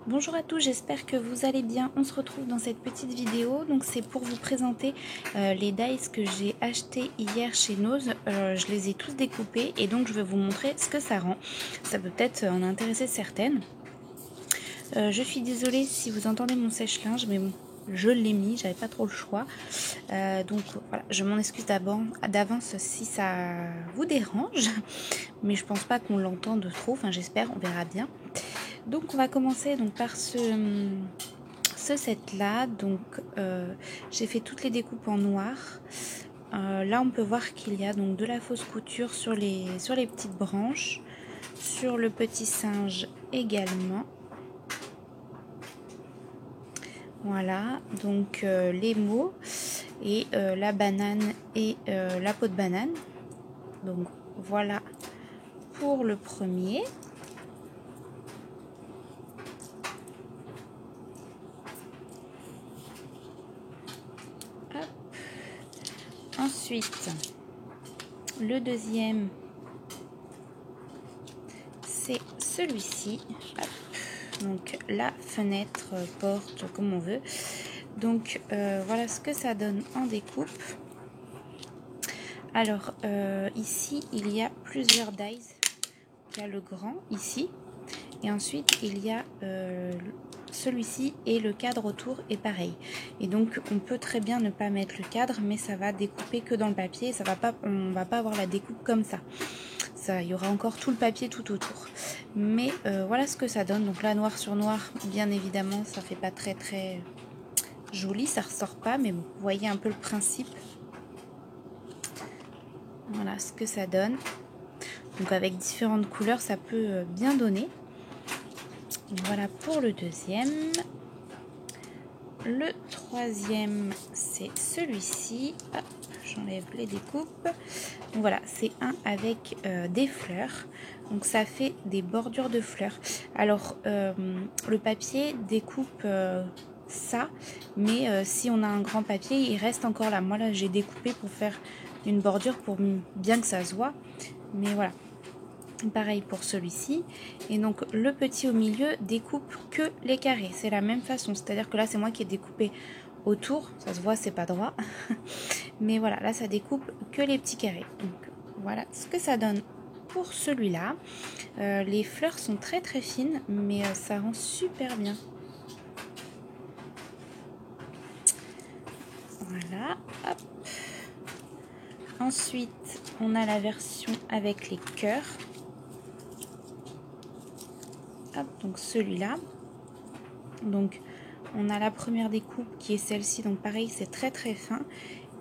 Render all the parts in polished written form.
Bonjour à tous, j'espère que vous allez bien. On se retrouve dans cette petite vidéo. Donc c'est pour vous présenter les dies que j'ai achetés hier chez Nose. Je les ai tous découpés et donc je vais vous montrer ce que ça rend. Ça peut peut-être en intéresser certaines. Je suis désolée si vous entendez mon sèche-linge, mais bon, je l'ai mis, j'avais pas trop le choix. Donc voilà, je m'en excuse d'avance si ça vous dérange, mais je pense pas qu'on l'entende trop, enfin j'espère, on verra bien. Donc on va commencer donc par ce set là. Donc j'ai fait toutes les découpes en noir. Là on peut voir qu'il y a donc de la fausse couture sur les petites branches, sur le petit singe également. Voilà, donc les mots et la banane et la peau de banane. Donc voilà pour le premier. Hop. Ensuite, le deuxième, c'est celui-ci. Donc la fenêtre, porte, comme on veut. Donc voilà ce que ça donne en découpe. Alors ici il y a plusieurs dies. Il y a le grand ici et ensuite il y a celui-ci et le cadre autour est pareil. Et donc on peut très bien ne pas mettre le cadre, mais ça va découper que dans le papier. Ça va pas, on va pas avoir la découpe comme ça. Il y aura encore tout le papier tout autour. Mais voilà ce que ça donne. Donc là, noir sur noir, bien évidemment, ça fait pas très joli, ça ressort pas, mais bon, vous voyez un peu le principe. Voilà ce que ça donne. Donc avec différentes couleurs, ça peut bien donner. Voilà pour le deuxième. Le troisième, c'est celui-ci. J'enlève les découpes. Donc voilà, c'est un avec des fleurs. Donc ça fait des bordures de fleurs. Alors le papier découpe ça, mais si on a un grand papier, il reste encore là. Moi là, j'ai découpé pour faire une bordure pour bien que ça se voit. Mais voilà. Pareil pour celui-ci. Et donc le petit au milieu découpe que les carrés. C'est la même façon. C'est-à-dire que là, c'est moi qui ai découpé autour. Ça se voit, c'est pas droit. Mais voilà, là, ça découpe que les petits carrés. Donc voilà ce que ça donne pour celui-là. Les fleurs sont très fines, mais ça rend super bien. Voilà. Hop. Ensuite, on a la version avec les cœurs. Hop, donc celui-là. Donc on a la première découpe qui est celle-ci, donc pareil, c'est très fin.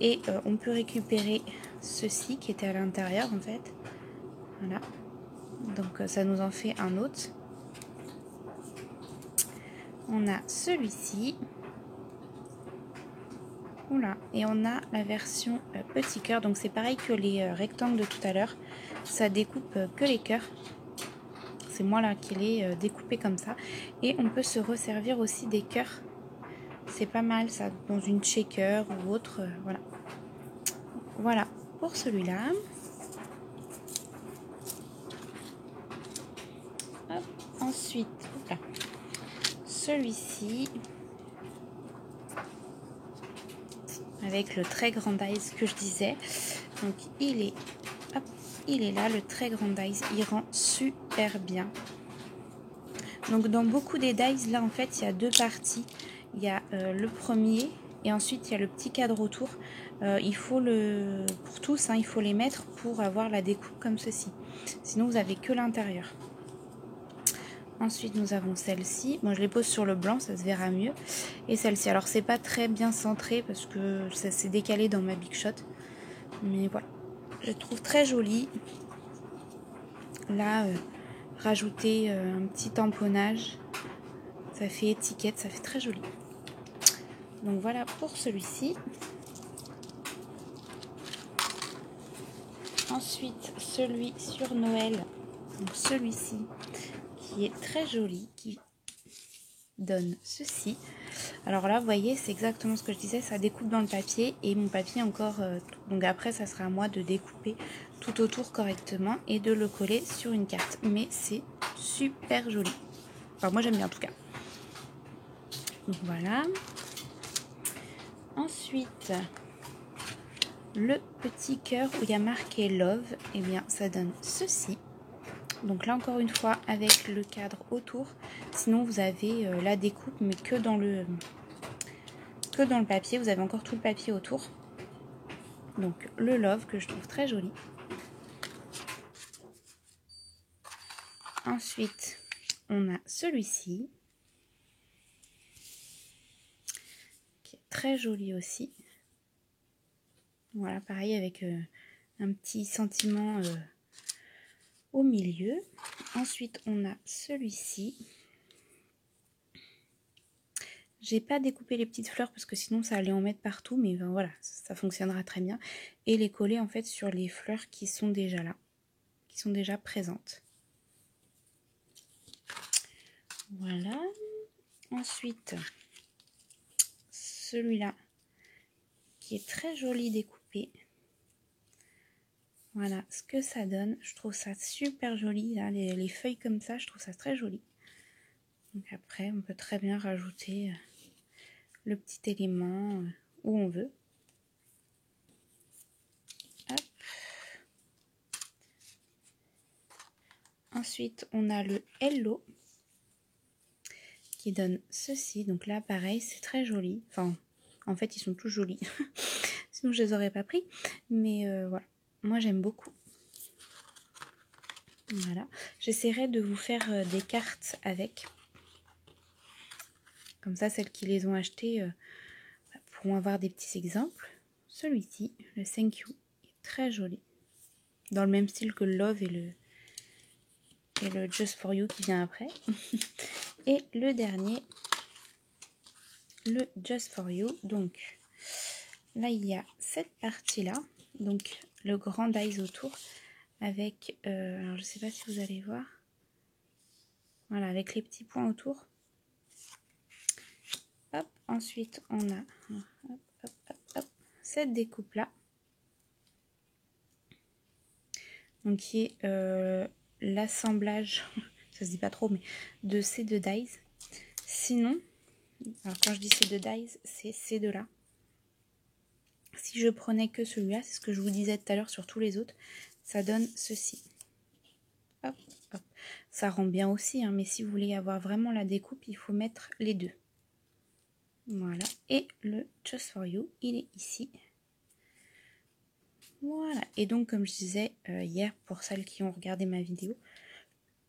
Et on peut récupérer ceci qui était à l'intérieur en fait. Voilà. Donc ça nous en fait un autre. On a celui-ci. Voilà. Et on a la version petit cœur. Donc c'est pareil que les rectangles de tout à l'heure. Ça découpe que les cœurs. C'est moi là qui l'ai découpé comme ça. Et on peut se resservir aussi des cœurs. C'est pas mal ça, dans une shaker ou autre. Voilà. Voilà pour celui-là. Ensuite, celui-ci. Avec le très grand dies que je disais. Donc il est là, le très grand dies. Il rend super bien. Donc dans beaucoup des dies, là en fait, il y a deux parties. Il y a le premier et ensuite il y a le petit cadre autour. Il faut pour tous, hein, il faut les mettre pour avoir la découpe comme ceci. Sinon vous avez que l'intérieur. Ensuite nous avons celle-ci. Moi je les pose sur le blanc, ça se verra mieux. Et celle-ci. Alors c'est pas très bien centré parce que ça s'est décalé dans ma Big Shot. Mais voilà. Je trouve très jolie. Là, rajouter un petit tamponnage. Ça fait étiquette, ça fait très joli. Donc voilà pour celui-ci. Ensuite, celui sur Noël. Donc celui-ci qui est très joli, qui donne ceci. Alors là, vous voyez, c'est exactement ce que je disais, ça découpe dans le papier et mon papier encore. Donc après, ça sera à moi de découper tout autour correctement et de le coller sur une carte. Mais c'est super joli. Enfin, moi j'aime bien en tout cas. Donc voilà. Ensuite, le petit cœur où il y a marqué Love, et bien ça donne ceci. Donc là encore une fois avec le cadre autour. Sinon vous avez la découpe mais que dans le papier. Vous avez encore tout le papier autour. Donc le Love que je trouve très joli. Ensuite on a celui-ci qui est très joli aussi. Voilà, pareil avec un petit sentiment au milieu. Ensuite on a celui-ci. J'ai pas découpé les petites fleurs parce que sinon ça allait en mettre partout, mais ben voilà, ça fonctionnera très bien. Et les coller en fait sur les fleurs qui sont déjà là, qui sont déjà présentes. Voilà. Ensuite, celui-là qui est très joli découpé. Voilà ce que ça donne. Je trouve ça super joli, là, les feuilles comme ça, je trouve ça très joli. Donc après, on peut très bien rajouter le petit élément où on veut. Hop. Ensuite, on a le Hello qui donne ceci. Donc là, pareil, c'est très joli. Enfin, en fait, ils sont tous jolis. Sinon, je les aurais pas pris. Mais voilà, moi, j'aime beaucoup. Voilà. J'essaierai de vous faire des cartes avec. Comme ça, celles qui les ont achetées pourront avoir des petits exemples. Celui-ci, le Thank You, est très joli. Dans le même style que le Love et le Just For You qui vient après. Et le dernier, le Just For You. Donc là, il y a cette partie-là. Donc le grand dies autour. Avec, alors je sais pas si vous allez voir. Voilà, avec les petits points autour. Hop, ensuite on a cette découpe là, donc qui est l'assemblage, ça se dit pas trop, mais de ces deux dies. Sinon, alors quand je dis ces deux dies, c'est ces deux là. Si je prenais que celui-là, c'est ce que je vous disais tout à l'heure sur tous les autres, ça donne ceci. Hop, hop. Ça rend bien aussi, hein, mais si vous voulez avoir vraiment la découpe, il faut mettre les deux. Voilà, et le Just For You, il est ici. Voilà, et donc comme je disais hier, pour celles qui ont regardé ma vidéo,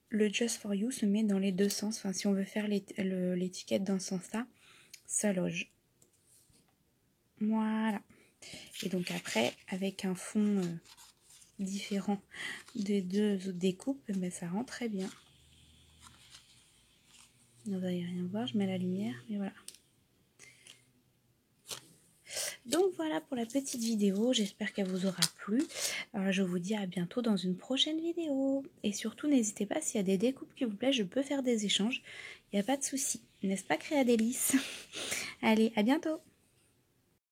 le Just For You se met dans les deux sens. Enfin, si on veut faire l'étiquette dans ce sens-là, ça loge. Voilà. Et donc après, avec un fond différent des deux autres découpes, ben, ça rend très bien. Vous n'allez rien voir, je mets la lumière, mais voilà. Donc voilà pour la petite vidéo, j'espère qu'elle vous aura plu. Je vous dis à bientôt dans une prochaine vidéo. Et surtout, n'hésitez pas, s'il y a des découpes qui vous plaisent, je peux faire des échanges. Il n'y a pas de souci. N'est-ce pas, Créadélice? Allez, à bientôt!